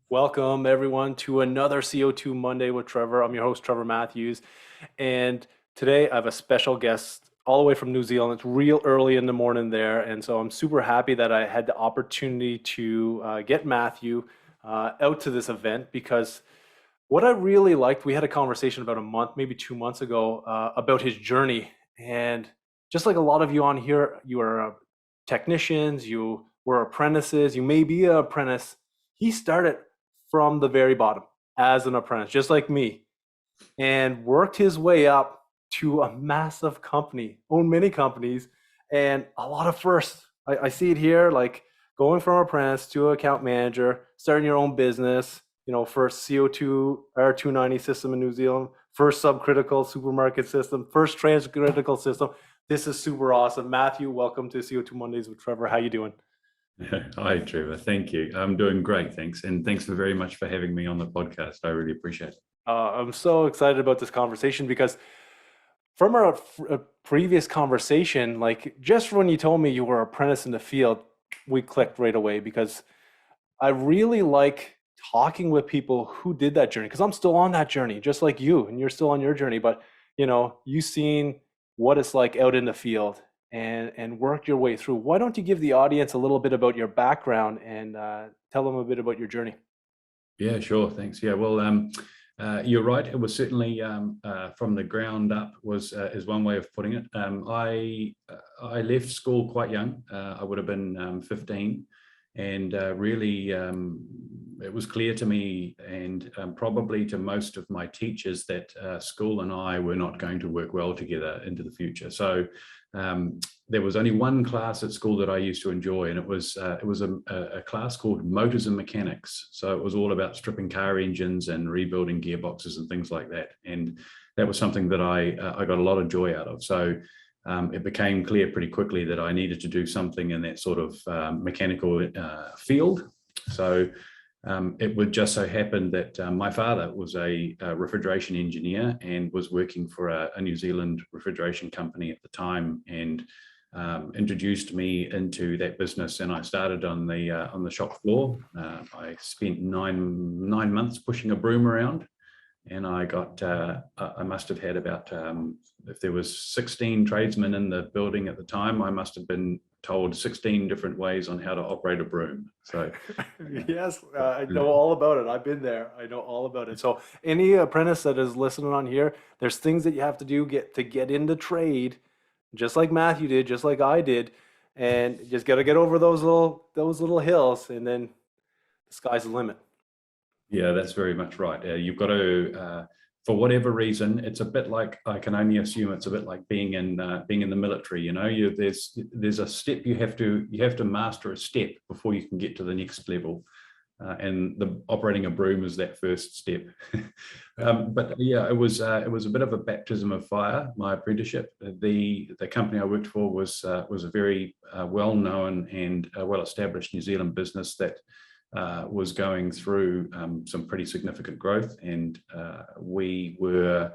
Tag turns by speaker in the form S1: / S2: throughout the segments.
S1: Welcome everyone to another CO2 Monday with Trevor. I'm your host, Trevor Matthews. And today I have a special guest all the way from New Zealand. It's real early in the morning there. And so I'm super happy that I had the opportunity to get Matthew out to this event because what I really liked, we had a conversation about a month, maybe 2 months ago, about his journey. And just like a lot of you on here, you are technicians, you were apprentices, you may be an apprentice. He started from the very bottom as an apprentice, just like me, and worked his way up to a massive company, owned many companies, and a lot of firsts. I see it here, like going from apprentice to account manager, starting your own business, first CO2 R290 system in New Zealand, first subcritical supermarket system, first transcritical system. This is super awesome. Matthew, welcome to CO2 Mondays with Trevor. How you doing?
S2: Hi, Trevor. Thank you. I'm doing great, thanks. And thanks very much for having me on the podcast. I really appreciate it.
S1: I'm so excited about this conversation because from our previous conversation, like just when you told me you were an apprentice in the field, we clicked right away because I really like talking with people who did that journey because I'm still on that journey, just like you, and you're still on your journey. But you've seen what it's like out in the field and worked your way through. Why don't you give the audience a little bit about your background and tell them a bit about your journey?
S2: Yeah, sure. Thanks. Yeah, well, you're right. It was certainly from the ground up was is one way of putting it. I left school quite young. I would have been 15, and really it was clear to me and probably to most of my teachers that school and I were not going to work well together into the future. So there was only one class at school that I used to enjoy, and it was a class called Motors and Mechanics. So it was all about stripping car engines and rebuilding gearboxes and things like that. And that was something that I got a lot of joy out of. So it became clear pretty quickly that I needed to do something in that sort of mechanical field. So it would just so happen that my father was a refrigeration engineer and was working for a New Zealand refrigeration company at the time, and introduced me into that business. And I started on the shop floor. I spent nine months pushing a broom around, and I must have had about if there was 16 tradesmen in the building at the time, I must have been told 16 different ways on how to operate a broom. So
S1: Yes, I know all about it. I've been there. I know all about it. So any apprentice that is listening on here, there's things that you have to do to get into trade, just like Matthew did, just like I did, and you just got to get over those little hills, and then the sky's the limit.
S2: yeah, that's very much right. You've got to, for whatever reason, it's a bit like, I can only assume it's a bit like being in the military. There's a step you have to master a step before you can get to the next level, and the operating a broom is that first step. But yeah, it was a bit of a baptism of fire. My apprenticeship, the company I worked for was a very well known and well established New Zealand business that was going through some pretty significant growth, and we were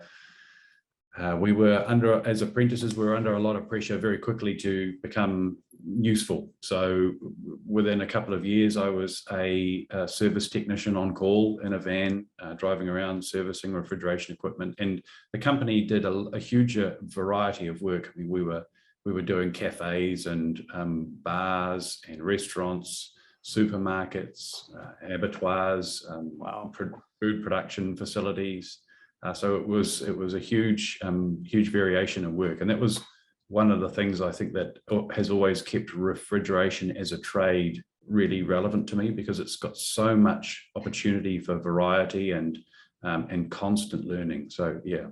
S2: under, as apprentices, we were under a lot of pressure very quickly to become useful. So within a couple of years, I was a service technician on call in a van, driving around servicing refrigeration equipment. And the company did a huge variety of work. I mean, we were doing cafes and bars and restaurants, supermarkets, abattoirs,
S1: Wow.
S2: food production facilities. So it was a huge variation of work, and that was one of the things I think that has always kept refrigeration as a trade really relevant to me, because it's got so much opportunity for variety and constant learning. So yeah.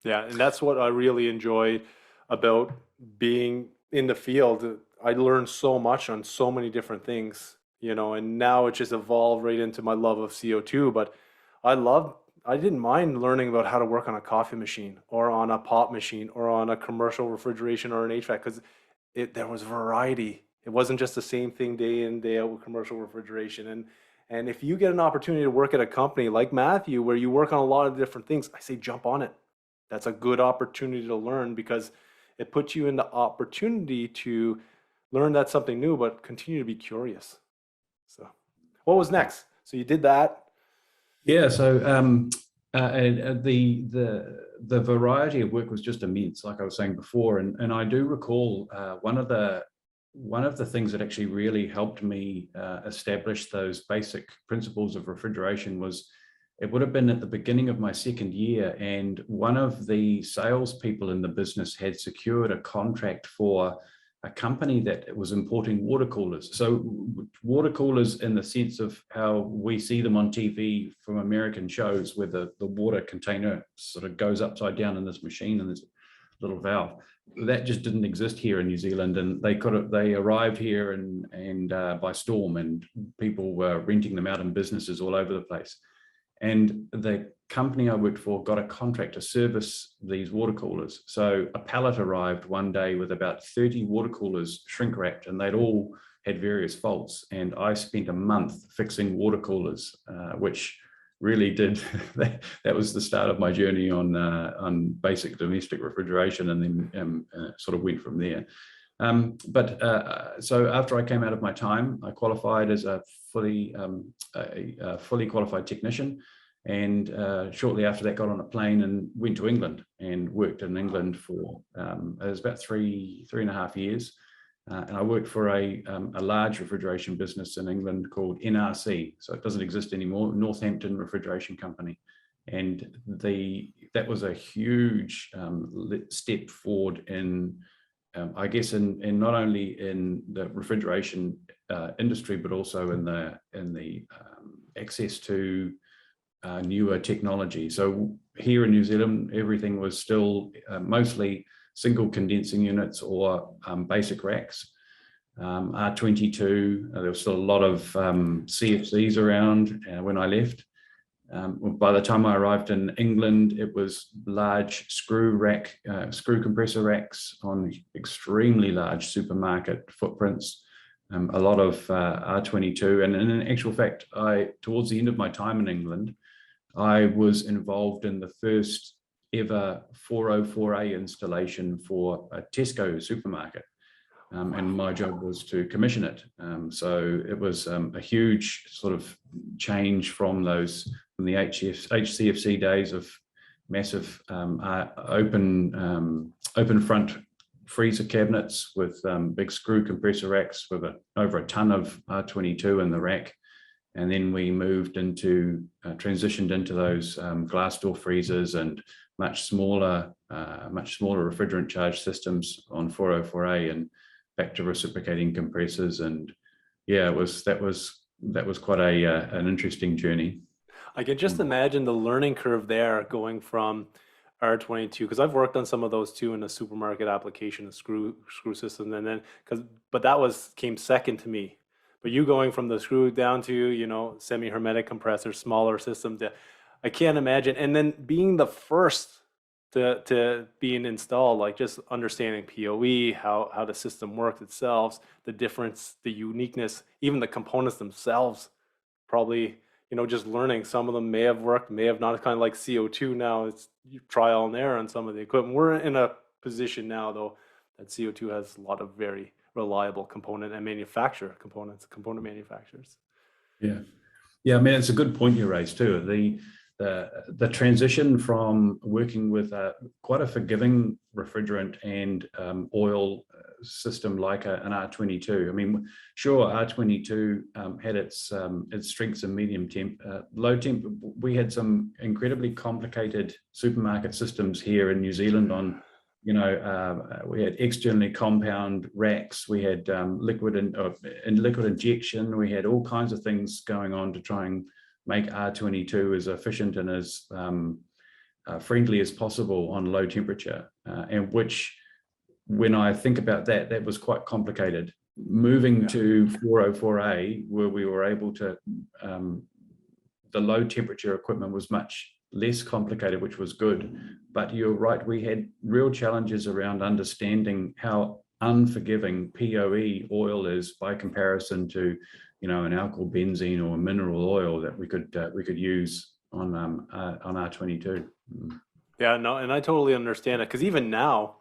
S1: Yeah, and that's what I really enjoy about being in the field. I learned so much on so many different things, and now it just evolved right into my love of CO2. But I loved, I didn't mind learning about how to work on a coffee machine or on a pop machine or on a commercial refrigeration or an HVAC because there was variety. It wasn't just the same thing day in, day out with commercial refrigeration. And if you get an opportunity to work at a company like Matthew, where you work on a lot of different things, I say jump on it. That's a good opportunity to learn because it puts you in the opportunity to learn that something new, but continue to be curious. So, what was next? So you did that.
S2: Yeah, so the variety of work was just immense, like I was saying before, and I do recall one of the things that actually really helped me establish those basic principles of refrigeration was, it would have been at the beginning of my second year, and one of the salespeople in the business had secured a contract for a company that was importing water coolers. So water coolers in the sense of how we see them on TV from American shows, where the water container sort of goes upside down in this machine and there's a little valve. That just didn't exist here in New Zealand, and they arrived here and by storm, and people were renting them out in businesses all over the place. And the company I worked for got a contract to service these water coolers. So a pallet arrived one day with about 30 water coolers shrink wrapped, and they'd all had various faults. And I spent a month fixing water coolers, which really did, that was the start of my journey on basic domestic refrigeration, and then sort of went from there. So after I came out of my time, I qualified as a fully qualified technician, and shortly after that got on a plane and went to England and worked in England for it was about three and a half years, and I worked for a large refrigeration business in England called NRC, so it doesn't exist anymore, Northampton Refrigeration Company. And that was a huge step forward in I guess in not only in the refrigeration industry, but also in the access to newer technology. So here in New Zealand, everything was still mostly single condensing units or basic racks. R22, there was still a lot of CFCs around when I left. By the time I arrived in England, it was large screw compressor racks on extremely large supermarket footprints, a lot of R22. And in actual fact, towards the end of my time in England, I was involved in the first ever 404A installation for a Tesco supermarket. And my job was to commission it. So it was a huge sort of change from the HCFC days of massive open front freezer cabinets with big screw compressor racks with over a ton of R22 in the rack. And then we transitioned into those glass door freezers and much smaller refrigerant charge systems on 404A, and back to reciprocating compressors. And yeah, that was quite an interesting journey.
S1: I can just imagine the learning curve there, going from R22, because I've worked on some of those too in a supermarket application, a screw system, and then but that came second to me. But you going from the screw down to semi-hermetic compressor, smaller system, I can't imagine. And then being the first to being installed, like just understanding POE, how the system works itself, the difference, the uniqueness, even the components themselves, probably, just learning. Some of them may have worked, may have not. It's kind of like CO2 now. It's trial and error on some of the equipment. We're in a position now, though, that CO2 has a lot of very reliable component manufacturers.
S2: Yeah. Yeah, I mean, it's a good point you raised too. The transition from working with quite a forgiving refrigerant and oil system like an R22. I mean, sure, R22 had its strengths in medium temp. Low temp, we had some incredibly complicated supermarket systems here in New Zealand on, we had externally compound racks, we had liquid injection, we had all kinds of things going on to try and make R22 as efficient and as friendly as possible on low temperature, and which, when I think about that was quite complicated. Moving to 404A, where we were able to, the low temperature equipment was much less complicated, which was good. But you're right, we had real challenges around understanding how unforgiving POE oil is by comparison to, an alkyl benzene or a mineral oil that we could use on R22.
S1: Yeah, no, and I totally understand it, because even now,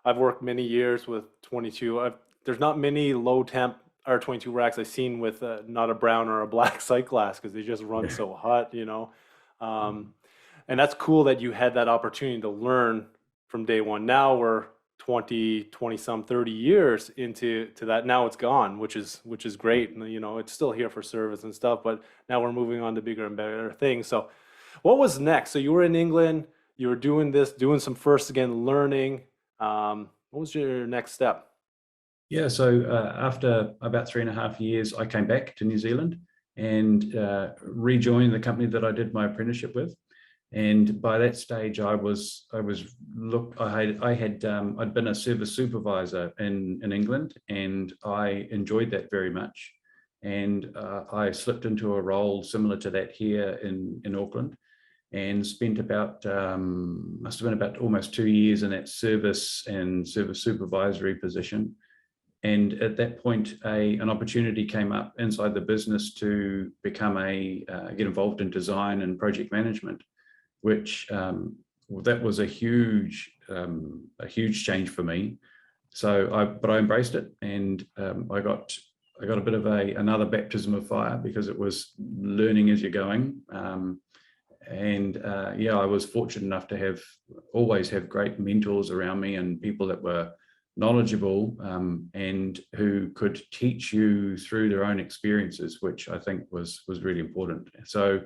S1: I've worked many years with 22. There's not many low temp R22 racks I've seen with not a brown or a black sight glass because they just run
S2: Yeah.
S1: so hot, you know. And that's cool that you had that opportunity to learn from day one. Now we're 20 some 30 years into that. Now it's gone, which is great. And, you know, it's still here for service and stuff, but now we're moving on to bigger and better things. So what was next? So you were in England, you were doing this, doing some first again, learning. What was your next step?
S2: Yeah, so after about 3.5 years, I came back to New Zealand and rejoined the company that I did my apprenticeship with. And by that stage, I'd been a service supervisor in England, and I enjoyed that very much. And I slipped into a role similar to that here in Auckland, and spent must have been about almost 2 years in that service and service supervisory position. And at that point, an opportunity came up inside the business to get involved in design and project management, which that was a huge change for me. But I embraced it, and I got a bit of another baptism of fire because it was learning as you're going. Yeah, I was fortunate enough to always have great mentors around me and people that were knowledgeable and who could teach you through their own experiences, which I think was really important. So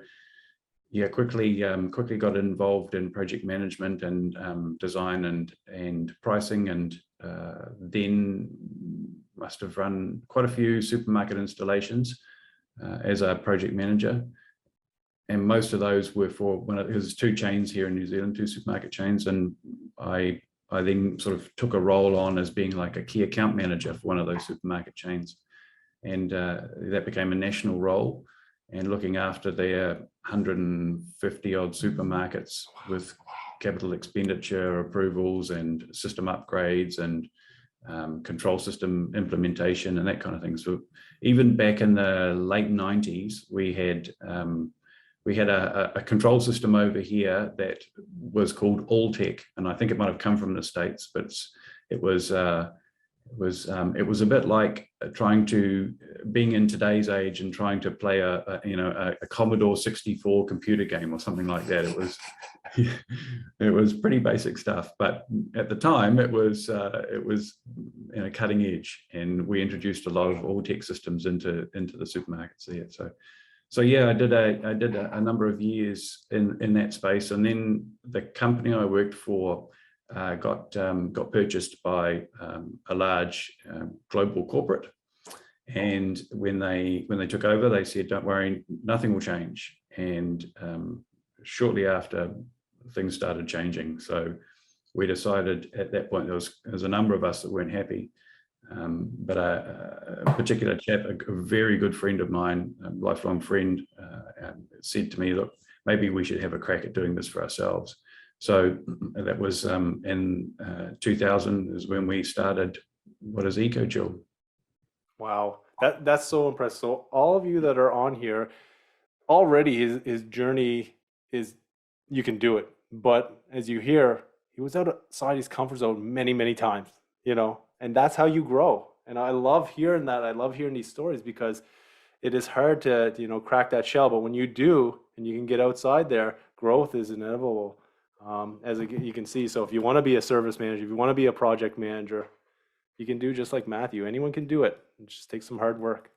S2: yeah, quickly got involved in project management and design and pricing, and then must have run quite a few supermarket installations as a project manager. And most of those were there's 2 chains here in New Zealand, 2 supermarket chains, and I then sort of took a role on as being like a key account manager for one of those supermarket chains, and that became a national role, and looking after their 150 odd supermarkets with capital expenditure approvals and system upgrades and control system implementation and that kind of thing. So even back in the late 90s, we had a control system over here that was called Alltech, and I think it might have come from the States, but it was a bit like being in today's age and trying to play a Commodore 64 computer game or something like that. It was pretty basic stuff, but at the time it was cutting edge, and we introduced a lot of Alltech systems into the supermarkets there. So yeah, I did a number of years in that space, and then the company I worked for got purchased by a large global corporate, and when they took over, they said, "Don't worry, nothing will change." And shortly after, things started changing. So we decided at that point, there was a number of us that weren't happy. But a particular chap, a very good friend of mine, a lifelong friend, said to me, "Look, maybe we should have a crack at doing this for ourselves." So that was in 2000 is when we started what is Ecochill.
S1: Wow, that's so impressive. So all of you that are on here, already his journey is, you can do it. But as you hear, he was outside his comfort zone many, many times, you know, and that's how you grow. And I love hearing that. I love hearing these stories because it is hard to, you know, crack that shell. But when you do, and you can get outside there, growth is inevitable, you can see. So if you want to be a service manager, if you want to be a project manager, you can do just like Matthew. Anyone can do it. It just takes some hard work.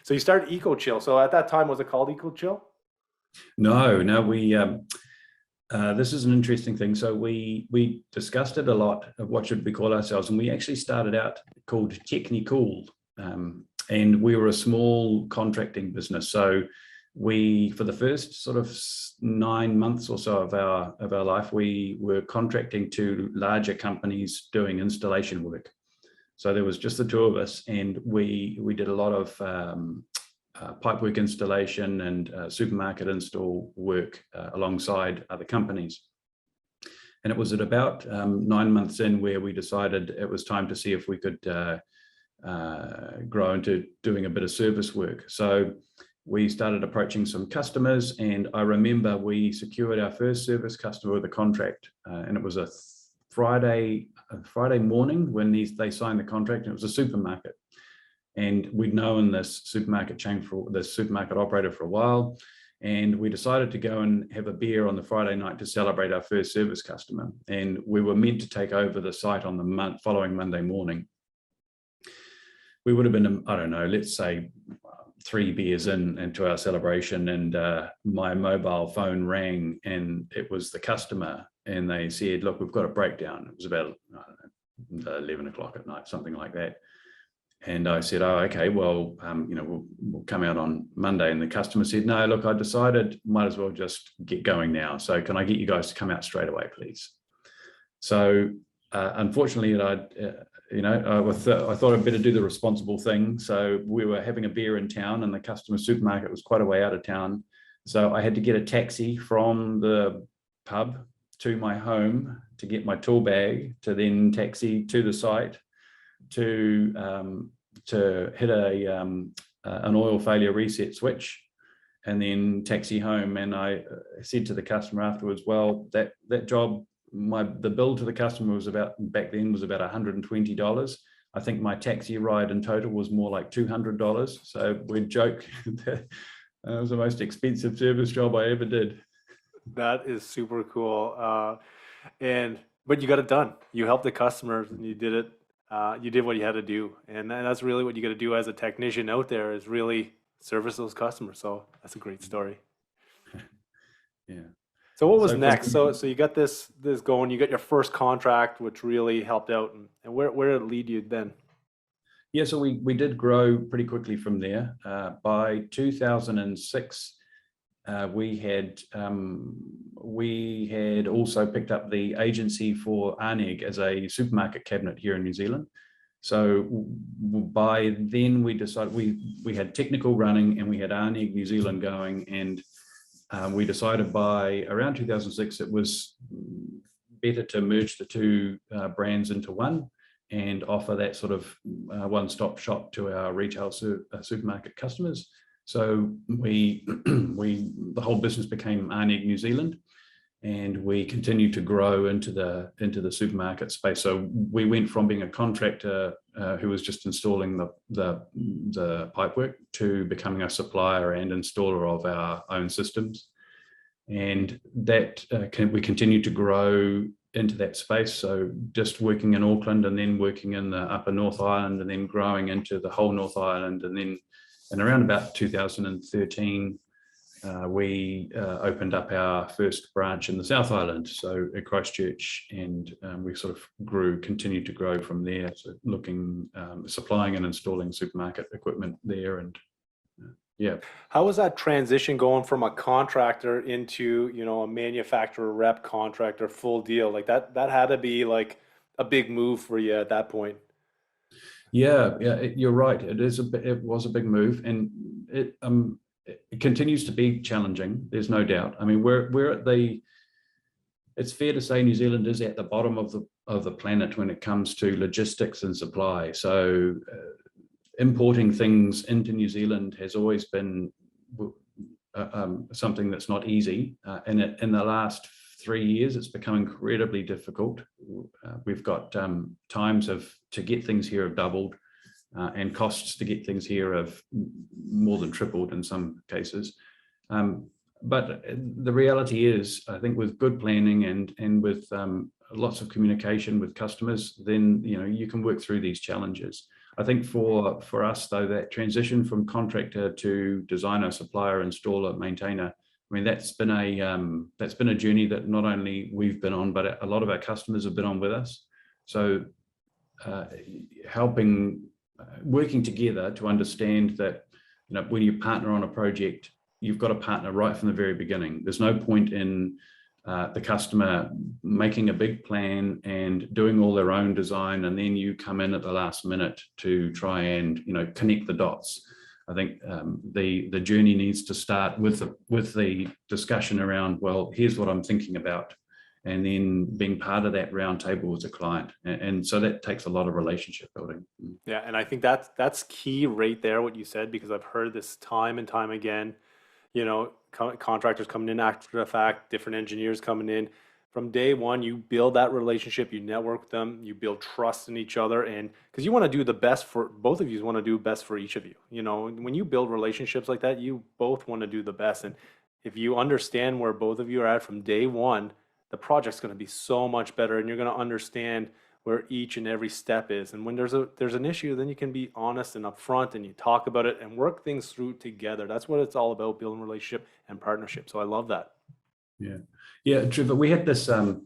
S1: So you started Ecochill. So at that time, was it called Ecochill?
S2: No, we. This is an interesting thing. So we discussed it a lot of what should we call ourselves, and we actually started out called Technicool, and we were a small contracting business. So for the first sort of 9 months or so of our life, we were contracting to larger companies doing installation work. So there was just the 2 of us, and we did a lot of pipework installation and supermarket install work alongside other companies. And it was at about 9 months in where we decided it was time to see if we could grow into doing a bit of service work. So we started approaching some customers, and I remember we secured our first service customer with a contract, and it was a Friday morning when they signed the contract, and it was a supermarket. And we'd known this supermarket operator for a while. And we decided to go and have a beer on the Friday night to celebrate our first service customer. And we were meant to take over the site on the following Monday morning. We would have been, I don't know, let's say 3 beers into our celebration, and my mobile phone rang, and it was the customer, and they said, look, we've got a breakdown. It was about, I don't know, 11 o'clock at night, something like that. And I said, oh, okay, well, we'll come out on Monday. And the customer said, no, look, I decided might as well just get going now. So can I get you guys to come out straight away, please? So unfortunately, I thought I'd better do the responsible thing. So we were having a beer in town, and the customer supermarket was quite a way out of town. So I had to get a taxi from the pub to my home to get my tool bag, to then taxi to the site, to hit an oil failure reset switch, and then taxi home. And I said to the customer afterwards, well, that job, the bill to the customer was back then was about $120. I think my taxi ride in total was more like $200. So we'd joke that it was the most expensive service job I ever did.
S1: That is super cool. But you got it done. You helped the customers, and you did it. You did what you had to do, and that's really what you got to do as a technician out there, is really service those customers. So that's a great story.
S2: Yeah.
S1: So what was next? So you got this going. You got your first contract, which really helped out, and where did it lead you then?
S2: Yeah, so we did grow pretty quickly from there. By 2006, we had also picked up the agency for Arneg as a supermarket cabinet here in New Zealand. So by then we decided we had technical running, and we had Arneg New Zealand going, and we decided by around 2006 it was better to merge the two brands into one and offer that sort of one-stop shop to our retail supermarket customers. So the whole business became Arneg New Zealand, and we continued to grow into the supermarket space. So we went from being a contractor who was just installing the pipework to becoming a supplier and installer of our own systems, and that we continued to grow into that space. So just working in Auckland, and then working in the upper North Island, and then growing into the whole North Island, and then in around about 2013. We opened up our first branch in the South Island, so at Christchurch, and we sort of continued to grow from there. So supplying and installing supermarket equipment there, and yeah.
S1: How was that transition going from a contractor into, a manufacturer rep contractor, full deal? Like that had to be like a big move for you at that point.
S2: Yeah, you're right. It was a big move, and it continues to be challenging. There's no doubt. I mean, it's fair to say New Zealand is at the bottom of the planet when it comes to logistics and supply. So importing things into New Zealand has always been something that's not easy. And in the last 3 years, it's become incredibly difficult. We've got times to get things here have doubled, and costs to get things here have more than tripled in some cases. But the reality is, I think with good planning and with lots of communication with customers, then you can work through these challenges. I think for us though, that transition from contractor to designer, supplier, installer, maintainer, I mean, that's been a journey that not only we've been on, but a lot of our customers have been on with us. So working together to understand that when you partner on a project, you've got to partner right from the very beginning. There's no point in the customer making a big plan and doing all their own design, and then you come in at the last minute to try and connect the dots. I think the journey needs to start with the discussion around, well, here's what I'm thinking about, and then being part of that round table as a client. And so that takes a lot of relationship building.
S1: Yeah, and I think that's key right there, what you said, because I've heard this time and time again, contractors coming in after the fact, different engineers coming in from day one, you build that relationship, you network with them, you build trust in each other, and because you want to do the best for both of you, want to do best for each of you. You know, when you build relationships like that, you both want to do the best. And if you understand where both of you are at from day one, the project's going to be so much better, and you're going to understand where each and every step is. And when there's an issue, then you can be honest and upfront, and you talk about it and work things through together. That's what it's all about, building relationship and partnership. So I love that.
S2: Yeah, yeah, Trevor. We had this. A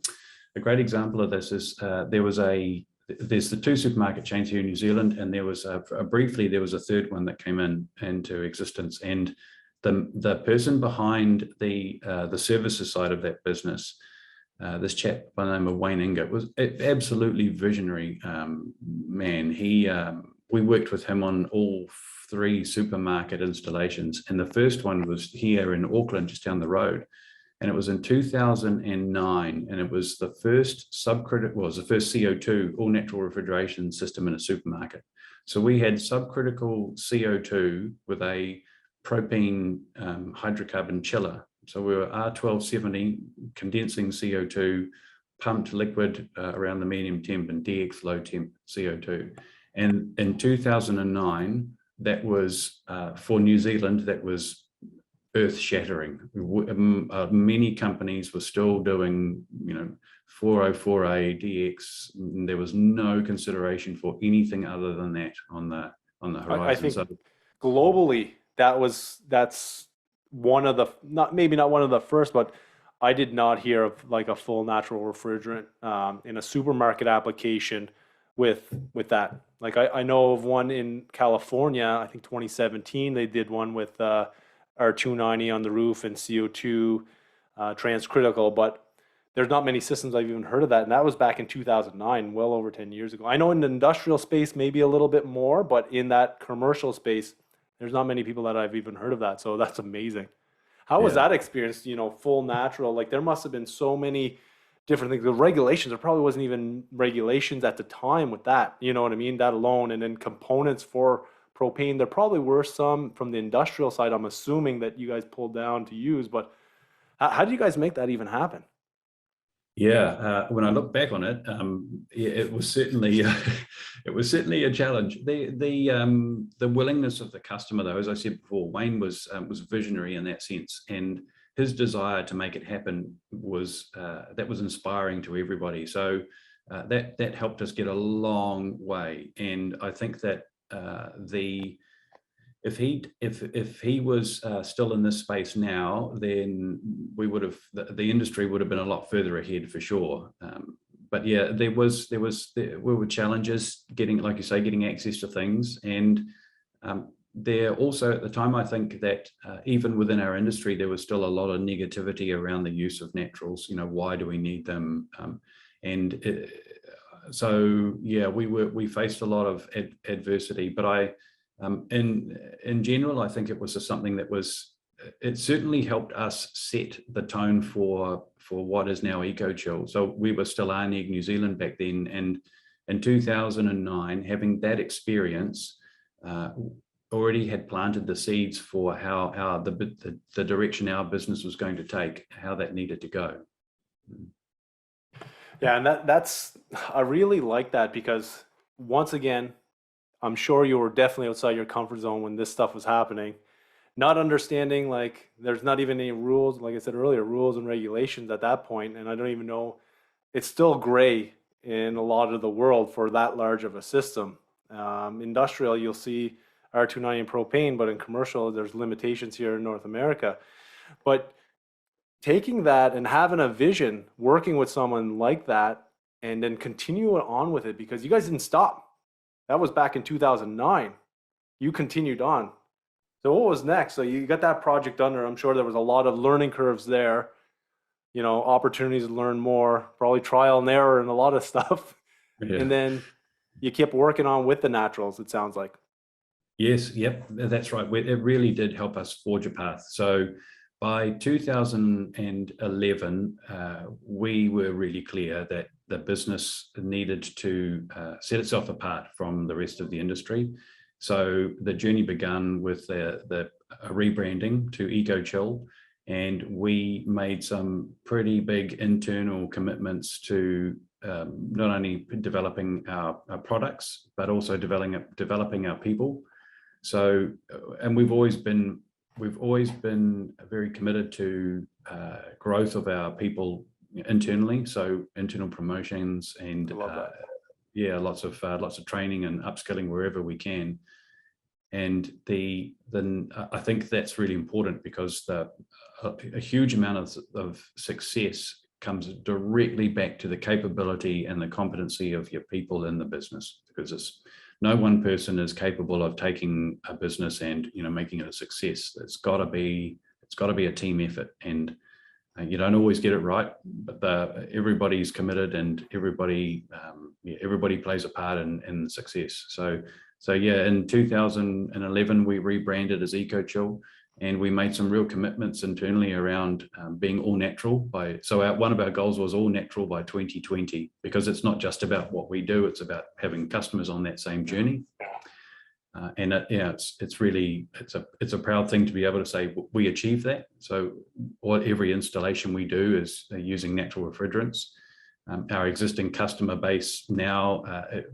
S2: great example of this is there's the two supermarket chains here in New Zealand, and there was briefly there was a third one that came into existence, and the person behind the services side of that business, this chap by the name of Wayne Ingot, was absolutely visionary man. We worked with him on all 3 supermarket installations, and the first one was here in Auckland, just down the road. And it was in 2009, and it was the first the first CO2 all natural refrigeration system in a supermarket. So we had subcritical CO2 with a propane hydrocarbon chiller. So we were R1270 condensing CO2, pumped liquid around the medium temp, and DX low temp CO2. And in 2009, that was for New Zealand, that was earth-shattering. Many companies were still doing, 404A DX. There was no consideration for anything other than that on the horizon.
S1: I think globally, that's one of the maybe not one of the first, but I did not hear of like a full natural refrigerant in a supermarket application with that. Like I know of one in California, I think 2017, they did one with R290 on the roof and CO2 Transcritical, but there's not many systems I've even heard of that. And that was back in 2009, well over 10 years ago. I know in the industrial space, maybe a little bit more, but in that commercial space, there's not many people that I've even heard of that. So that's amazing. How was that experience, full natural? Like there must have been so many different things. The regulations, there probably wasn't even regulations at the time with that, you know what I mean? That alone. And then components for propane, there probably were some from the industrial side, I'm assuming, that you guys pulled down to use, but how did you guys make that even happen?
S2: Yeah, when I look back on it, it was certainly a challenge. The willingness of the customer, though, as I said before, Wayne was visionary in that sense, and his desire to make it happen was inspiring to everybody. So that helped us get a long way, and I think that if he was still in this space now, then the industry would have been a lot further ahead for sure. But yeah, there were challenges getting, like you say, getting access to things, and there also at the time, I think that even within our industry, there was still a lot of negativity around the use of naturals. Why do we need them? So yeah, we faced a lot of adversity, but in general, I think it was just something that it certainly helped us set the tone for what is now Ecochill. So we were still ANEG New Zealand back then, and in 2009, having that experience already had planted the seeds for how the direction our business was going to take, how that needed to go.
S1: Yeah, and I really like that because once again, I'm sure you were definitely outside your comfort zone when this stuff was happening. Not understanding, like, there's not even any rules, like I said earlier, rules and regulations at that point, and I don't even know, it's still gray in a lot of the world for that large of a system. Industrial, you'll see R290 propane, but in commercial, there's limitations here in North America. But taking that and having a vision, working with someone like that, and then continue on with it, because you guys didn't stop. That was back in 2009. You continued on. So what was next? So you got that project done there. I'm sure there was a lot of learning curves there, opportunities to learn more, probably trial and error and a lot of stuff.
S2: Yeah.
S1: And then you kept working on with the naturals, it sounds like.
S2: Yes, yep, that's right. It really did help us forge a path. So by 2011, we were really clear that the business needed to set itself apart from the rest of the industry. So the journey began with the rebranding to Ecochill, And we made some pretty big internal commitments to not only developing our products, but also developing our people. So, and we've always been very committed to growth of our people internally. So internal promotions and yeah, lots of training and upskilling wherever we can. And then I think that's really important, because a huge amount of success comes directly back to the capability and the competency of your people in the business, because no one person is capable of taking a business and making it a success. It's got to be a team effort, and you don't always get it right, but everybody's committed, and everybody plays a part in success. So yeah, in 2011, we rebranded as Ecochill, and we made some real commitments internally around being all natural one of our goals was all natural by 2020, because it's not just about what we do, it's about having customers on that same journey. And it's a proud thing to be able to say we achieved that. So every installation we do is using natural refrigerants. Our existing customer base now,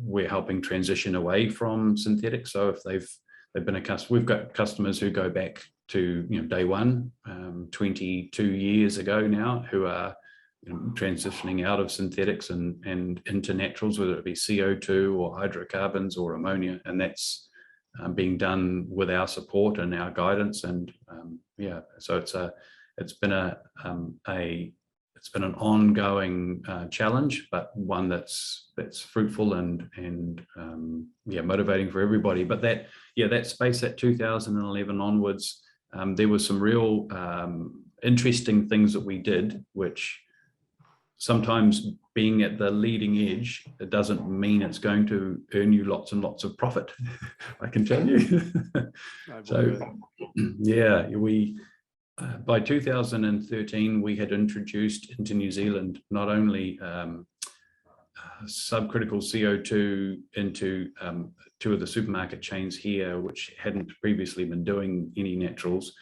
S2: we're helping transition away from synthetics. So if they've been a customer, we've got customers who go back to day one, 22 years ago now, who are transitioning out of synthetics and into naturals, whether it be CO2 or hydrocarbons or ammonia, and that's being done with our support and our guidance. And yeah, so it's been an ongoing challenge, but one that's fruitful and yeah, motivating for everybody. But that space at 2011 onwards, there was some real interesting things that we did, which sometimes being at the leading edge, it doesn't mean it's going to earn you lots and lots of profit. I can tell you. So yeah, by 2013, we had introduced into New Zealand not only subcritical CO2 into 2 of the supermarket chains here, which hadn't previously been doing any naturals,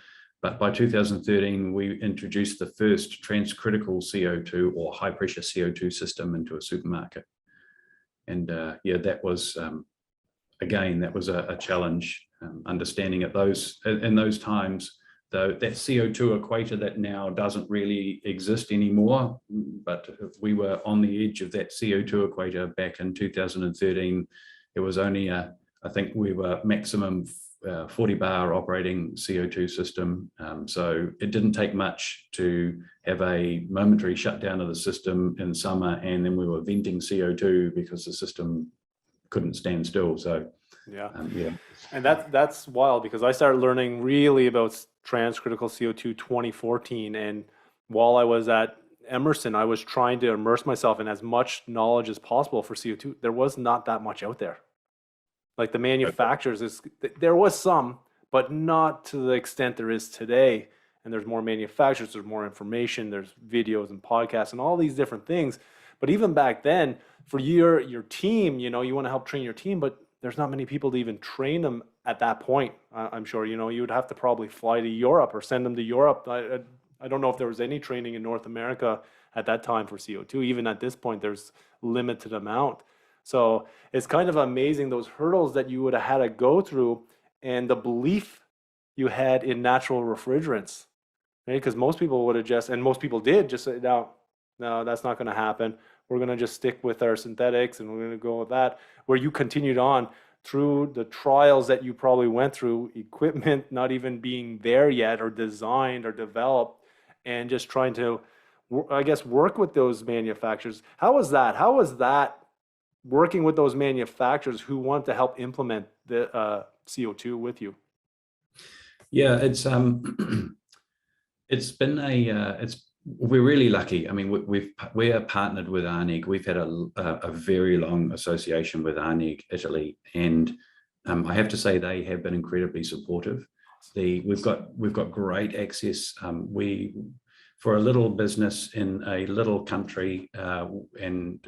S2: but by 2013, we introduced the first transcritical CO2 or high pressure CO2 system into a supermarket. And yeah, that was, again, that was a challenge, understanding in those times, though that CO2 equator that now doesn't really exist anymore, but we were on the edge of that CO2 equator back in 2013. It was only I think we were maximum 40 bar operating CO2 system. So it didn't take much to have a momentary shutdown of the system in summer, and then we were venting CO2 because the system couldn't stand still. So
S1: yeah.
S2: Yeah.
S1: And that's wild, because I started learning really about transcritical CO2 2014, and while I was at Emerson, I was trying to immerse myself in as much knowledge as possible for CO2. There was not that much out there. Like the manufacturers, there was some, but not to the extent there is today. And there's more manufacturers, there's more information, there's videos and podcasts and all these different things. But even back then, for your team, you want to help train your team, but there's not many people to even train them at that point. I'm sure, you would have to probably fly to Europe or send them to Europe. I don't know if there was any training in North America at that time for CO2. Even at this point, there's limited amount. So it's kind of amazing those hurdles that you would have had to go through, and the belief you had in natural refrigerants, right? Because most people would have and most people did just say, no, that's not going to happen. We're going to just stick with our synthetics and we're going to go with that. Where you continued on through the trials that you probably went through, equipment not even being there yet or designed or developed, and just trying to, I guess, work with those manufacturers. How was that? How was that working with those manufacturers who want to help implement the CO2 with you?
S2: Yeah, we're really lucky. I mean, we are partnered with ARNEG. We've had a very long association with ARNEG Italy, and I have to say they have been incredibly supportive. We've got great access. For a little business in a little country, and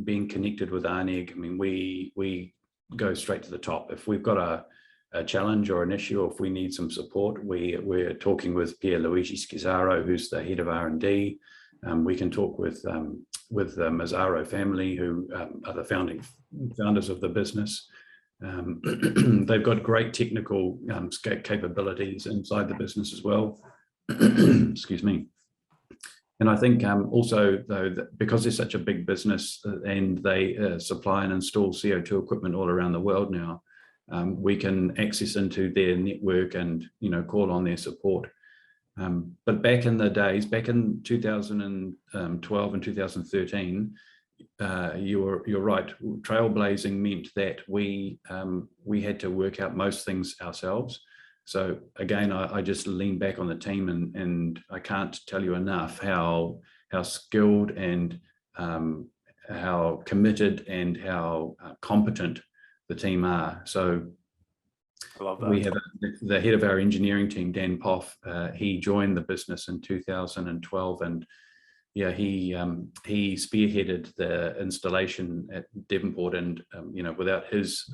S2: being connected with ARNEG, I mean, we go straight to the top. If we've got a challenge or an issue, or if we need some support, we're talking with Pierluigi Schizzaro, who's the head of R&D. We can talk with the Mazzaro family, who are the founders of the business. They've got great technical capabilities inside the business as well. Excuse me. And I think also, though, that because they're such a big business and they supply and install CO2 equipment all around the world now, we can access into their network and, you know, call on their support. But back in the days, back in 2012 and 2013, you're right. Trailblazing meant that we had to work out most things ourselves. So again, I just lean back on the team, and I can't tell you enough how skilled and how committed and how competent the team are. So
S1: I love that.
S2: we have the head of our engineering team, Dan Poff. He joined the business in 2012, and yeah, he spearheaded the installation at Devonport, and you know, without his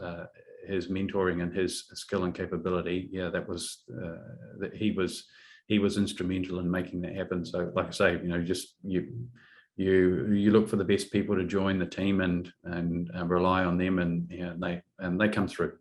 S2: mentoring and his skill and capability, yeah, that was that he was instrumental in making that happen. So, like I say, you know, just you look for the best people to join the team and rely on them, and yeah, they come through.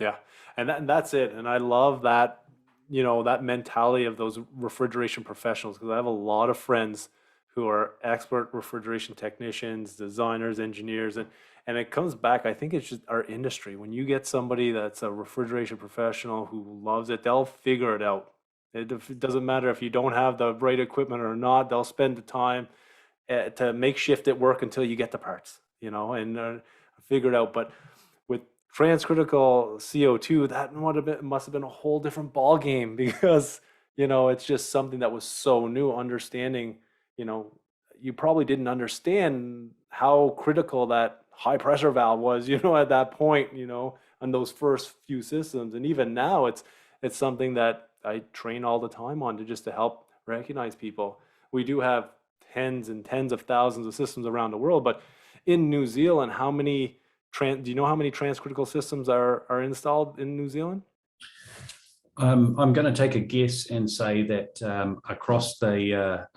S1: Yeah, and that's it. And I love that, you know, that mentality of those refrigeration professionals, because I have a lot of friends who are expert refrigeration technicians, designers, engineers, and it comes back. I think it's just our industry. When you get somebody that's a refrigeration professional who loves it, they'll figure it out. It doesn't matter if you don't have the right equipment or not. They'll spend the time to make shift it work until you get the parts, you know, and figure it out. But with transcritical CO2, that must have been a whole different ball game because, you know, it's just something that was so new. Understanding, you know, you probably didn't understand how critical that high pressure valve was, you know, at that point, you know, on those first few systems. And even now, it's something that I train all the time on to help recognize people. We do have tens and tens of thousands of systems around the world, but in New Zealand, how many do you know how many transcritical systems are installed in New Zealand?
S2: I'm going to take a guess and say that across the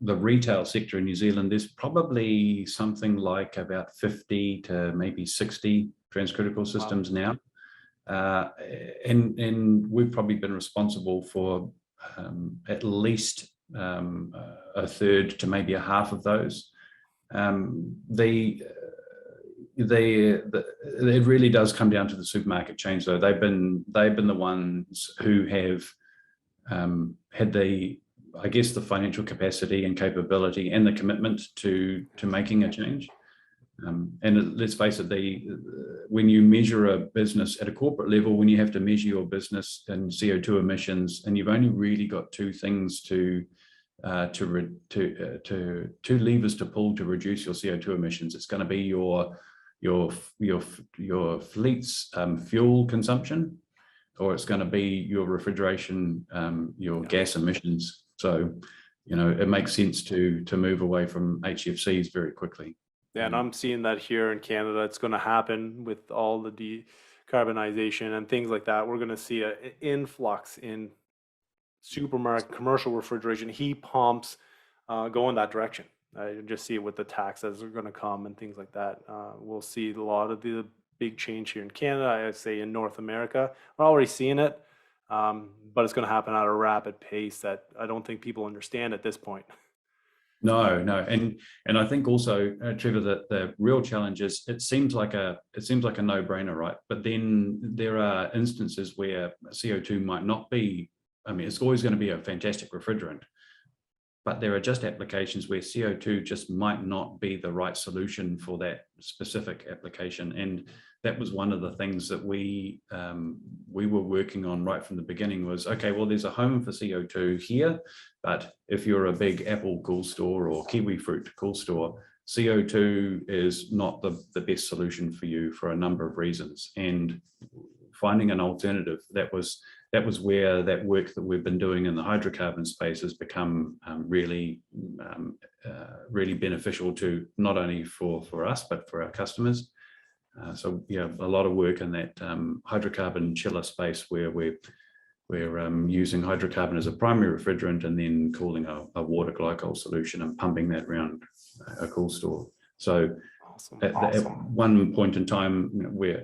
S2: retail sector in New Zealand, there's probably something like about 50 to maybe 60 transcritical systems now, and we've probably been responsible for at least a third to maybe a half of those. It really does come down to the supermarket chains, though. They've been the ones who have had the financial capacity and capability and the commitment to making a change. And let's face it, when you measure a business at a corporate level, when you have to measure your business and CO2 emissions, and you've only really got two things two levers to pull to reduce your CO2 emissions. It's going to be your fleet's fuel consumption, or it's going to be your refrigeration, your gas emissions. So, you know, it makes sense to move away from HFCs very quickly.
S1: Yeah, and I'm seeing that here in Canada. It's going to happen with all the decarbonization and things like that. We're going to see an influx in supermarket commercial refrigeration, heat pumps go in that direction. I just see it with the taxes that are going to come and things like that. We'll see a lot of the big change here in Canada. I say in North America, we're already seeing it, but it's going to happen at a rapid pace that I don't think people understand at this point.
S2: No, and I think also, Trevor, that the real challenge is it seems like a no-brainer, right? But then there are instances where CO2 might not be. I mean, it's always going to be a fantastic refrigerant, but there are just applications where CO2 just might not be the right solution for that specific application. And that was one of the things that we were working on right from the beginning was, okay, well, there's a home for CO2 here, but if you're a big apple cool store or kiwi fruit cool store, CO2 is not the best solution for you for a number of reasons. And finding an alternative, that was where that work that we've been doing in the hydrocarbon space has become really beneficial to not only for us, but for our customers. So yeah, a lot of work in that hydrocarbon chiller space where we're using hydrocarbon as a primary refrigerant and then cooling a water glycol solution and pumping that around a cool store. So at one point in time, we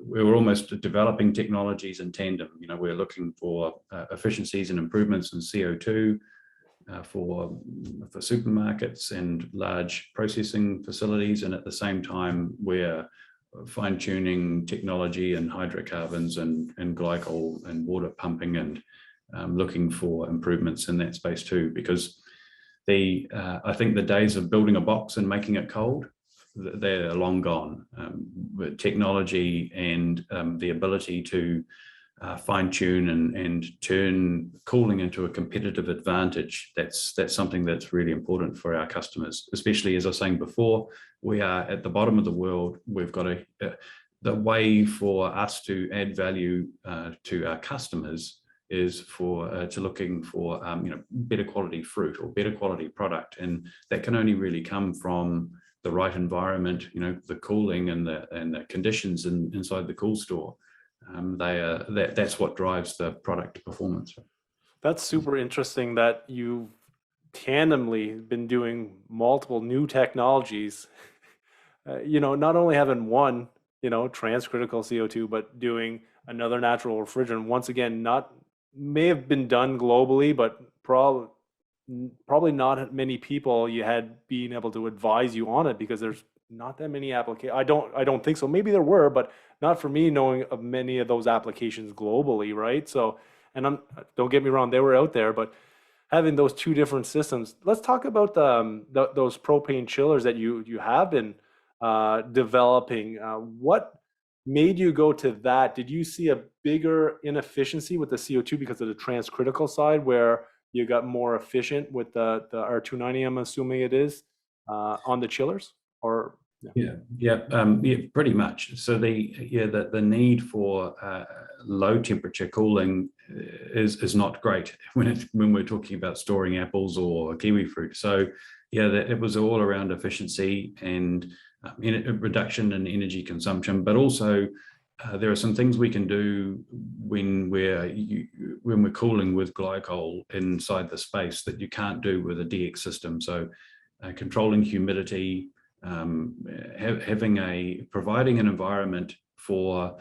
S2: were almost developing technologies in tandem. We're looking for efficiencies and improvements in CO2 for supermarkets and large processing facilities, and at the same time, we're fine-tuning technology and hydrocarbons and glycol and water pumping and looking for improvements in that space too, because I think the days of building a box and making it cold, they're long gone. With technology and the ability to fine-tune and turn cooling into a competitive advantage, that's something that's really important for our customers, especially, as I was saying before, we are at the bottom of the world. We've got the way for us to add value to our customers is to looking for better quality fruit or better quality product, and that can only really come from the right environment, the cooling and the conditions inside the cool store. That's what drives the product performance.
S1: That's super interesting that you've tandemly been doing multiple new technologies. Not only having one, transcritical CO2, but doing another natural refrigerant. Once again, may have been done globally, but probably not many people you had being able to advise you on it, because there's not that many applications. I don't think so. Maybe there were, but not for me knowing of many of those applications globally, right? So, and don't get me wrong, they were out there, but having those two different systems. Let's talk about those propane chillers that you have been developing. What made you go to that? Did you see a bigger inefficiency with the CO2 because of the transcritical side, where you got more efficient with the R290, I'm assuming it is, on the chillers? Or
S2: yeah, pretty much. So the need for low temperature cooling is not great when we're talking about storing apples or kiwi fruit. So yeah, it was all around efficiency and reduction in energy consumption, but also there are some things we can do when we're cooling with glycol inside the space that you can't do with a DX system. So controlling humidity, providing an environment for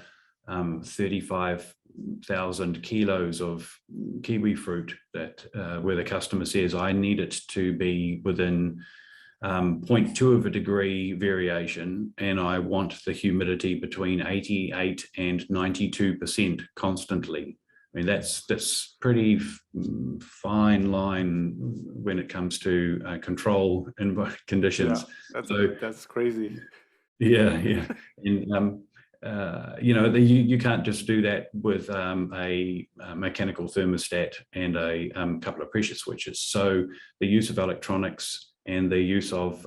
S2: 35,000 kilos of kiwi fruit that where the customer says, I need it to be within 0.2 of a degree variation, and I want the humidity between 88 and 92% constantly. I mean, that's pretty fine line when it comes to control and conditions.
S1: Yeah, that's crazy.
S2: Yeah. And you can't just do that with a mechanical thermostat and a couple of pressure switches. So the use of electronics and the use of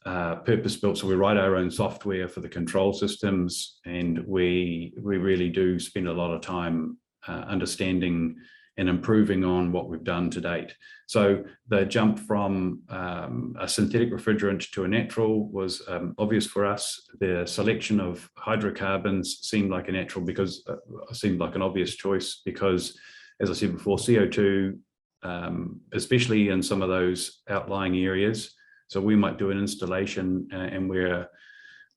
S2: purpose-built, so we write our own software for the control systems, and we really do spend a lot of time understanding and improving on what we've done to date. So the jump from a synthetic refrigerant to a natural was obvious for us. The selection of hydrocarbons seemed like a natural seemed like an obvious choice because, as I said before, CO2, especially in some of those outlying areas. So we might do an installation and we're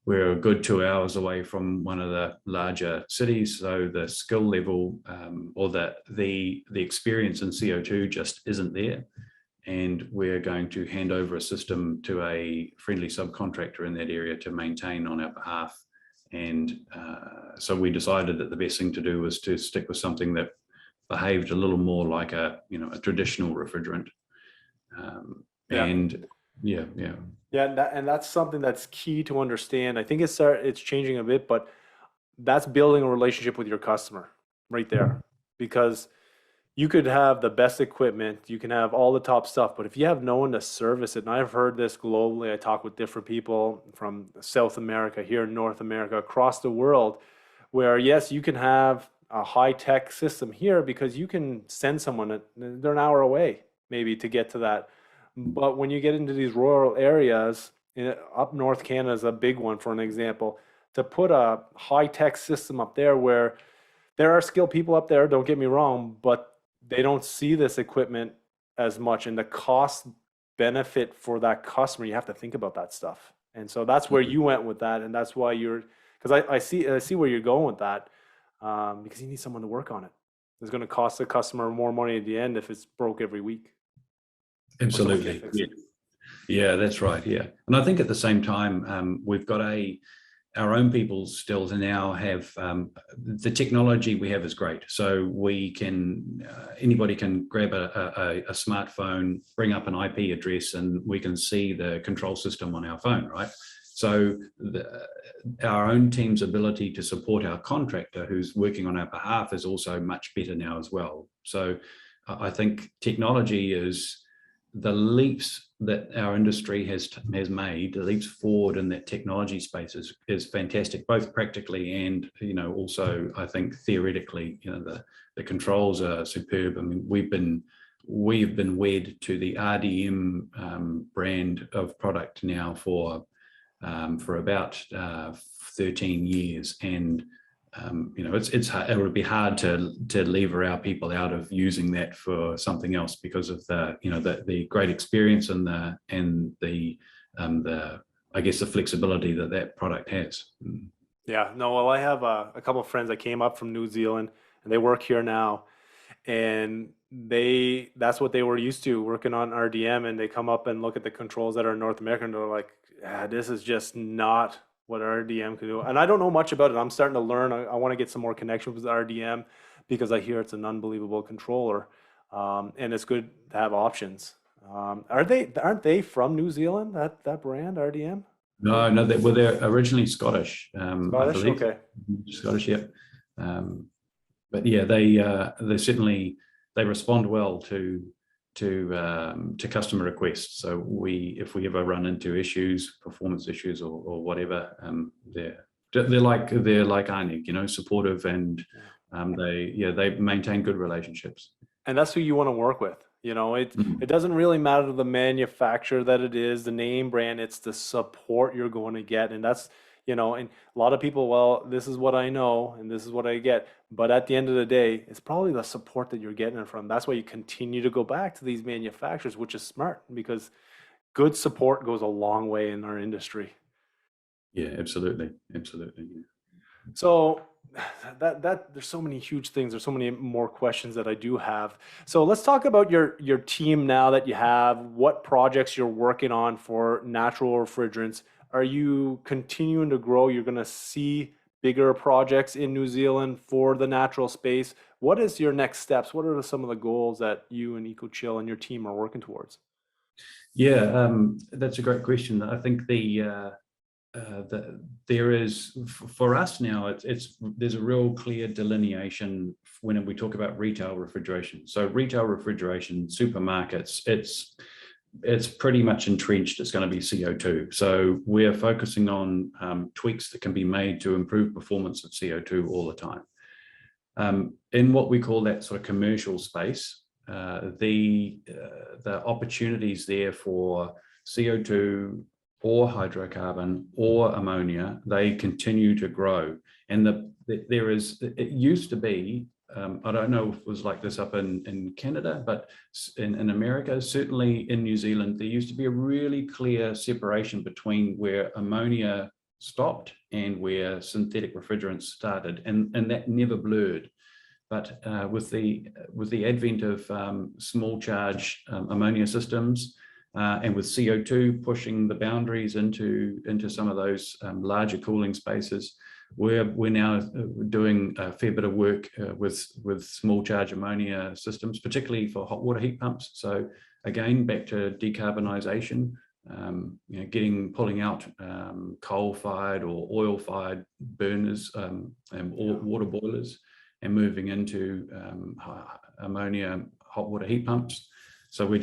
S2: a good 2 hours away from one of the larger cities. So the skill level or the experience in CO2 just isn't there. And we're going to hand over a system to a friendly subcontractor in that area to maintain on our behalf. And so we decided that the best thing to do was to stick with something that behaved a little more like a traditional refrigerant. And that's something that's key to understand. I think it's changing a bit, but that's building a relationship with your customer right there, because you could have the best equipment, you can have all the top stuff, but if you have no one to service it, and I've heard this globally, I talk with different people from South America, here in North America, across the world, where yes, you can have a high-tech system here because you can send someone, they're an hour away maybe to get to that. But when you get into these rural areas, up North Canada is a big one for an example,
S1: to put a high-tech system up there where there are skilled people up there, don't get me wrong, but they don't see this equipment as much, and the cost benefit for that customer, you have to think about that stuff. And so that's where you went with that, and that's why because I see where you're going with that, because you need someone to work on it. It's going to cost the customer more money at the end if it's broke every week.
S2: Absolutely. Yeah, that's right. Yeah. And I think at the same time, we've got our own people still to now have the technology we have is great. So we can, anybody can grab a smartphone, bring up an IP address, and we can see the control system on our phone, right? So our own team's ability to support our contractor who's working on our behalf is also much better now as well. So I think technology is the leaps that our industry has made, the leaps forward in that technology space is fantastic, both practically and, also I think theoretically, the controls are superb. I mean, we've been wed to the RDM brand of product now for about 13 years, and it would be hard to lever our people out of using that for something else because of the great experience and the I guess the flexibility that product has.
S1: Yeah, no, well, I have a couple of friends that came up from New Zealand and they work here now, and that's what they were used to, working on RDM, and they come up and look at the controls that are in North America and they're like, this is just not what RDM can do. And I don't know much about it. I'm starting to learn. I want to get some more connection with RDM because I hear it's an unbelievable controller, and it's good to have options. Aren't they from New Zealand, that brand RDM?
S2: No, they're originally Scottish, I
S1: Scottish,
S2: believe.
S1: okay.
S2: Scottish, yeah. But yeah, they certainly respond well to customer requests. So if we ever run into issues, performance issues or whatever, they're like Arnig, supportive, and they maintain good relationships.
S1: And that's who you want to work with. It doesn't really matter the manufacturer that it is, the name brand, it's the support you're going to get. And that's, and a lot of people, well, this is what I know and this is what I get. But at the end of the day, it's probably the support that you're getting it from. That's why you continue to go back to these manufacturers, which is smart, because good support goes a long way in our industry.
S2: Yeah, absolutely. Absolutely. Yeah.
S1: So there's so many huge things. There's so many more questions that I do have. So let's talk about your team now that you have, what projects you're working on for natural refrigerants. Are you continuing to grow? You're going to see bigger projects in New Zealand for the natural space. What is your next steps? What are some of the goals that you and Ecochill and your team are working towards?
S2: Yeah, that's a great question. I think there is, for us now, there's a real clear delineation when we talk about retail refrigeration. So retail refrigeration, supermarkets, it's pretty much entrenched. It's going to be CO2. So we're focusing on tweaks that can be made to improve performance of CO2 all the time. In what we call that sort of commercial space, the opportunities there for CO2 or hydrocarbon or ammonia, they continue to grow. And it used to be, I don't know if it was like this up in Canada, but in America, certainly in New Zealand, there used to be a really clear separation between where ammonia stopped and where synthetic refrigerants started, and that never blurred. But with the advent of small charge ammonia systems, and with CO2 pushing the boundaries into some of those larger cooling spaces, we're now doing a fair bit of work with small charge ammonia systems, particularly for hot water heat pumps. So again, back to decarbonisation, pulling out coal-fired or oil-fired burners and water boilers, and moving into ammonia hot water heat pumps. So we're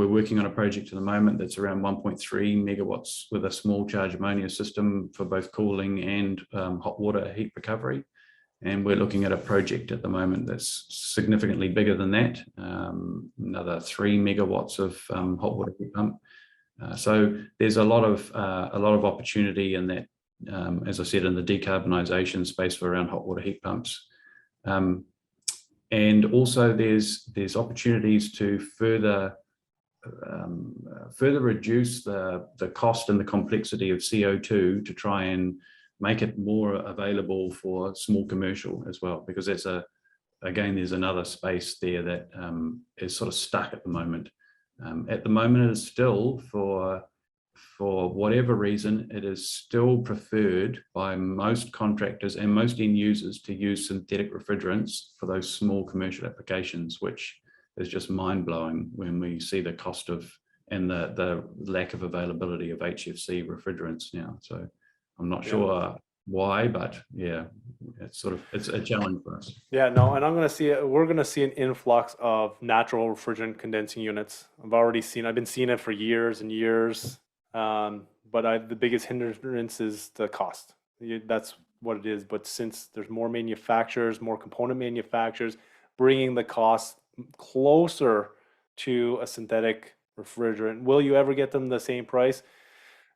S2: working on a project at the moment that's around 1.3 megawatts with a small charge ammonia system for both cooling and hot water heat recovery. And we're looking at a project at the moment that's significantly bigger than that, another 3 megawatts of hot water heat pump. So there's a lot of opportunity in as I said, in the decarbonisation space for around hot water heat pumps. And also there's opportunities to further reduce the cost and the complexity of CO2 to try and make it more available for small commercial as well, because again, there's another space there that is sort of stuck at the moment. At the moment, it is still, for whatever reason, it is still preferred by most contractors and most end users to use synthetic refrigerants for those small commercial applications, which is just mind-blowing when we see the cost of and the lack of availability of HFC refrigerants now. So I'm not sure why, but yeah, it's a challenge for us.
S1: Yeah, no, and we're gonna see an influx of natural refrigerant condensing units. I've been seeing it for years and years. But the biggest hindrance is the cost. That's what it is. But since there's more manufacturers, more component manufacturers, bringing the cost closer to a synthetic refrigerant, will you ever get them the same price?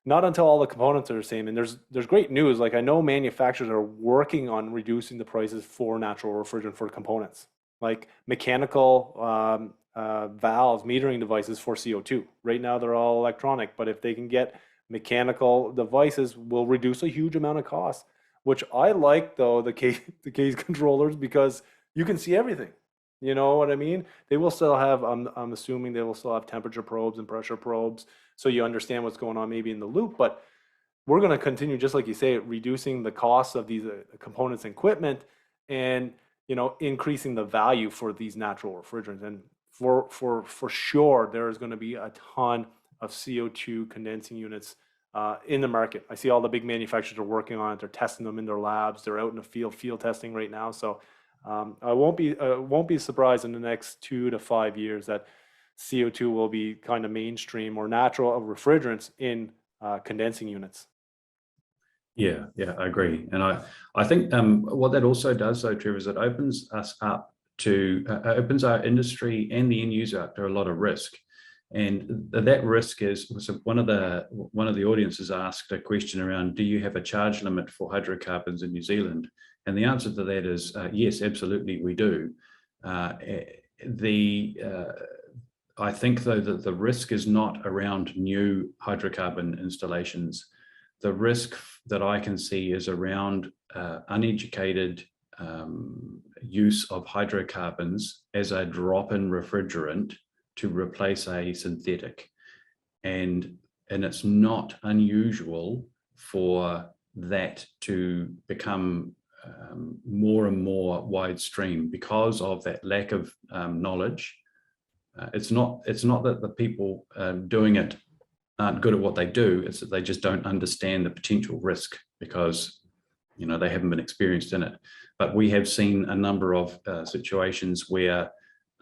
S1: Not until all the components are the same. And there's great news. Like, I know manufacturers are working on reducing the prices for natural refrigerant for components, like mechanical valves, metering devices for CO2. Right now they're all electronic, but if they can get mechanical devices, will reduce a huge amount of cost. Which I like, though, the case controllers, because you can see everything. You know what I mean? They will still have, I'm assuming they will still have temperature probes and pressure probes, so you understand what's going on maybe in the loop. But we're going to continue, just like you say, reducing the cost of these components and equipment, and increasing the value for these natural refrigerants. And for sure, there is going to be a ton of CO2 condensing units in the market. I see all the big manufacturers are working on it. They're testing them in their labs. They're out in the field testing right now. So I won't be surprised in the next 2 to 5 years that CO2 will be kind of mainstream, or natural refrigerants in condensing units.
S2: Yeah, I agree. And I think what that also does, though, Trevor, is it opens us up to opens our industry and the end user up to a lot of risk. And that risk is, so one of the audiences asked a question around, do you have a charge limit for hydrocarbons in New Zealand? And the answer to that is yes, absolutely, we do. I think, though, that the risk is not around new hydrocarbon installations. The risk that I can see is around uneducated use of hydrocarbons as a drop-in refrigerant to replace a synthetic. And it's not unusual for that to become more and more widestream because of that lack of knowledge. It's not that the people doing it aren't good at what they do, it's that they just don't understand the potential risk because they haven't been experienced in it. But we have seen a number of situations where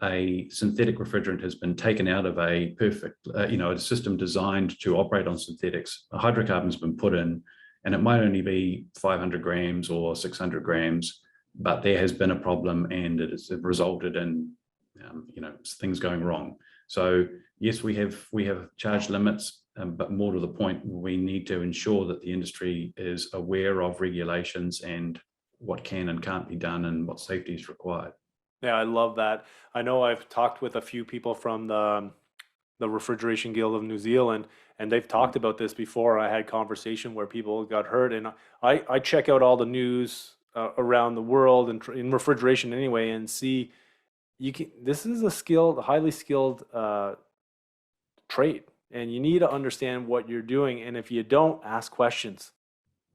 S2: a synthetic refrigerant has been taken out of a perfect, a system designed to operate on synthetics. A hydrocarbon's been put in, and it might only be 500 grams or 600 grams, but there has been a problem, and it has resulted in, things going wrong. So yes, we have charge limits, but more to the point, we need to ensure that the industry is aware of regulations and what can and can't be done and what safety is required.
S1: Yeah, I love that. I know I've talked with a few people from the Refrigeration Guild of New Zealand, and they've talked about this before. I had conversation where people got hurt, and I check out all the news around the world and in refrigeration anyway, and see this is a highly skilled trade, and you need to understand what you're doing. And if you don't, ask questions.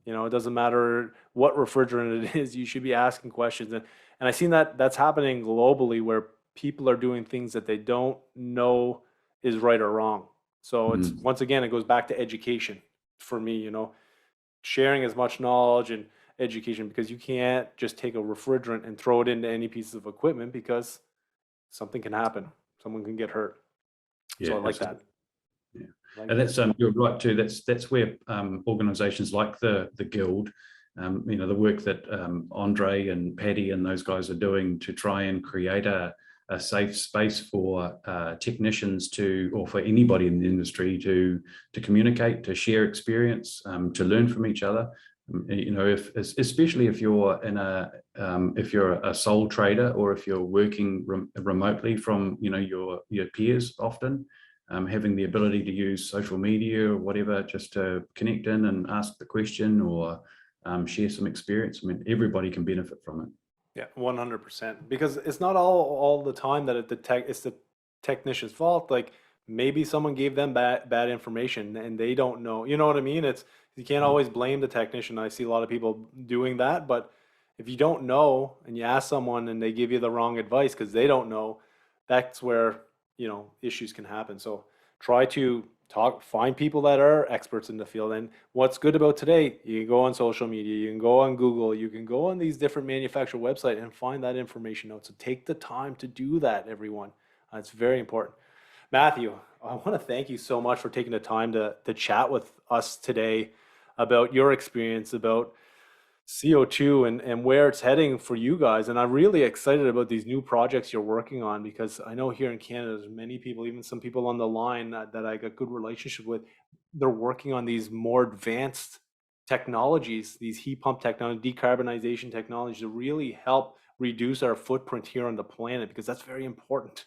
S1: It doesn't matter what refrigerant it is, you should be asking questions. And I've seen that's happening globally, where people are doing things that they don't know is right or wrong. So it's, once again, it goes back to education for me, sharing as much knowledge and education, because you can't just take a refrigerant and throw it into any piece of equipment, because something can happen. Someone can get hurt.
S2: Yeah,
S1: so I like that.
S2: Yeah. And that's you're right too. That's where organisations like the Guild, the work that Andre and Paddy and those guys are doing to try and create a safe space for technicians or for anybody in the industry to communicate, to share experience, to learn from each other. You know, especially if you're in if you're a sole trader, or if you're working remotely from, you know, your peers often, having the ability to use social media or whatever just to connect in and ask the question, or share some experience. I mean, everybody can benefit from it.
S1: Yeah, 100%. Because it's not all the time that it's the technician's fault. Like maybe someone gave them bad information and they don't know. You know what I mean? It's you can't always blame the technician. I see a lot of people doing that, but if you don't know and you ask someone and they give you the wrong advice because they don't know, that's where, you know, issues can happen. So try to find people that are experts in the field. And what's good about today, you can go on social media, you can go on Google, you can go on these different manufacturer websites and find that information out. So take the time to do that, everyone. It's very important. Matthew, I want to thank you so much for taking the time to chat with us today about your experience, about CO2 and where it's heading for you guys. And I'm really excited about these new projects you're working on, because I know here in Canada, there's many people, even some people on the line that I got good relationship with. They're working on these more advanced technologies, these heat pump technology, decarbonization technologies to really help reduce our footprint here on the planet, because that's very important.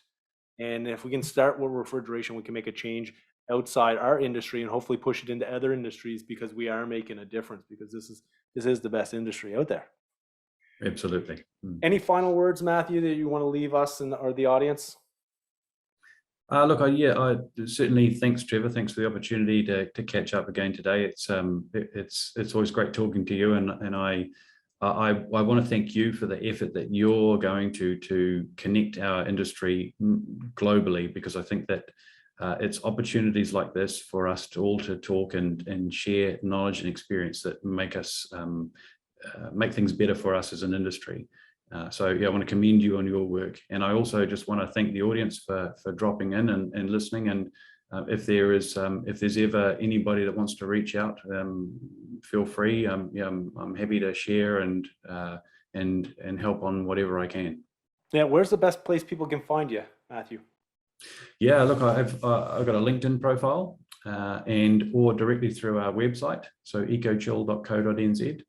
S1: And if we can start with refrigeration, we can make a change outside our industry and hopefully push it into other industries, because we are making a difference, because this is the best industry out there.
S2: Absolutely.
S1: Any final words, Matthew, that you want to leave us or the audience?
S2: Look, I certainly, thanks, Trevor. Thanks for the opportunity to catch up again today. It's always great talking to you, and I want to thank you for the effort that you're going to connect our industry globally, because I think that it's opportunities like this for us to talk and share knowledge and experience that make us make things better for us as an industry. So yeah, I want to commend you on your work, and I also just want to thank the audience for dropping in and listening. And if there's ever anybody that wants to reach out, feel free. I'm happy to share and help on whatever I can.
S1: Yeah, where's the best place people can find you, Matthew?
S2: Yeah, look, I've got a LinkedIn profile, or directly through our website, so ecochill.co.nz.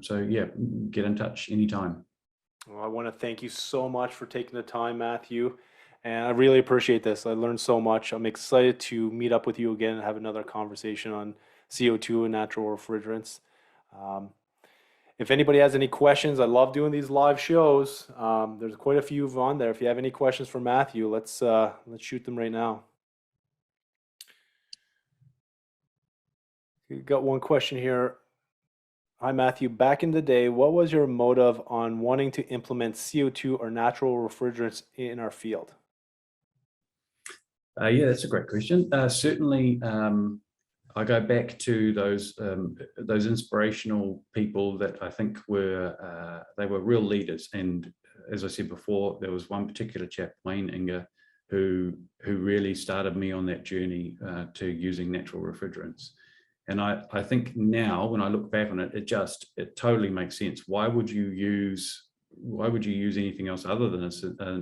S2: So yeah, get in touch anytime.
S1: Well, I want to thank you so much for taking the time, Matthew. And I really appreciate this. I learned so much. I'm excited to meet up with you again and have another conversation on CO2 and natural refrigerants. If anybody has any questions, I love doing these live shows. There's quite a few on there. If you have any questions for Matthew, let's shoot them right now. We got one question here. Hi, Matthew. Back in the day, what was your motive on wanting to implement CO2 or natural refrigerants in our field?
S2: Yeah, that's a great question. Certainly, I go back to those inspirational people that I think were they were real leaders. And as I said before, there was one particular chap, Wayne Inga, who really started me on that journey to using natural refrigerants. And I think now, when I look back on it, it totally makes sense. Why would you use anything else other than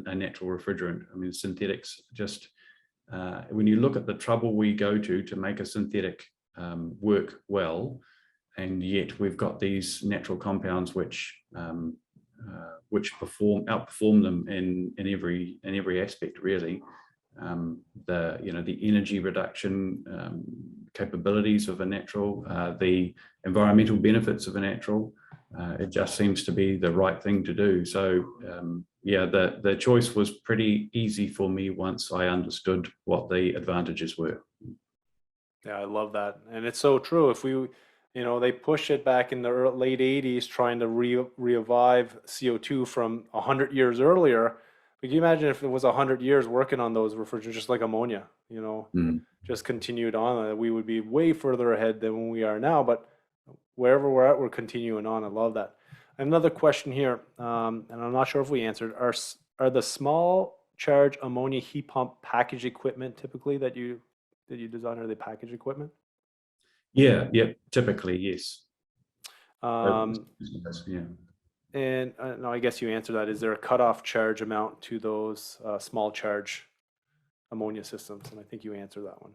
S2: a natural refrigerant? I mean, synthetics just, when you look at the trouble we go to make a synthetic work well, and yet we've got these natural compounds which outperform them in every aspect, really. The energy reduction capabilities of a natural, the environmental benefits of a natural, it just seems to be the right thing to do. So yeah, the choice was pretty easy for me once I understood what the advantages were.
S1: Yeah, I love that. And it's so true. If they pushed it back in the late 80s, trying to revive CO2 from 100 years earlier. But can you imagine if it was 100 years working on those refrigerants, just like ammonia, just continued on, we would be way further ahead than when we are now. But wherever we're at, we're continuing on. I love that. Another question here, and I'm not sure if we answered, are the small charge ammonia heat pump package equipment typically that you design, are they package equipment?
S2: Yeah, typically, yes.
S1: Yeah. And no, I guess you answered that. Is there a cutoff charge amount to those small charge ammonia systems? And I think you answered that one.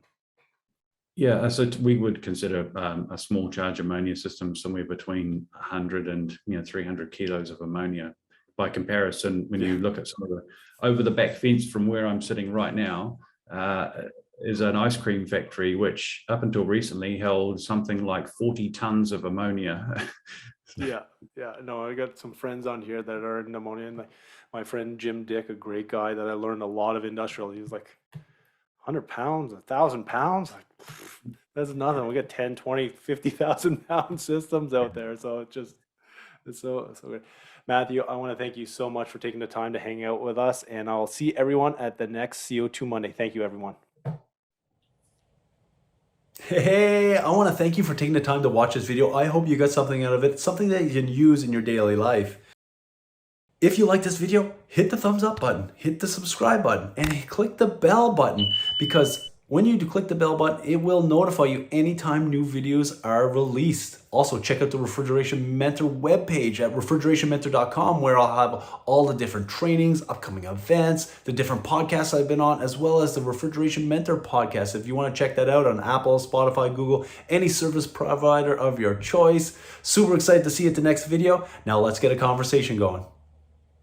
S2: Yeah, so we would consider a small charge ammonia system somewhere between 100 and 300 kilos of ammonia. By comparison, when you look at some of the over the back fence from where I'm sitting right now, is an ice cream factory, which up until recently held something like 40 tons of ammonia.
S1: Yeah, yeah. No, I got some friends on here that are in ammonia, and my friend Jim Dick, a great guy that I learned a lot of industrial. He was like 100 pounds, 1,000 pounds. Like, that's nothing. We got 10, 20, 50,000 pound systems out there. So it's so good. Matthew, I want to thank you so much for taking the time to hang out with us, and I'll see everyone at the next CO2 Monday. Thank you, everyone. Hey, I want to thank you for taking the time to watch this video. I hope you got something out of it, something that you can use in your daily life. If you like this video, hit the thumbs up button, hit the subscribe button, and click the bell button, because when you do click the bell button, it will notify you anytime new videos are released. Also, check out the Refrigeration Mentor webpage at refrigerationmentor.com, where I'll have all the different trainings, upcoming events, the different podcasts I've been on, as well as the Refrigeration Mentor podcast. If you want to check that out on Apple, Spotify, Google, any service provider of your choice. Super excited to see you at the next video. Now let's get a conversation going.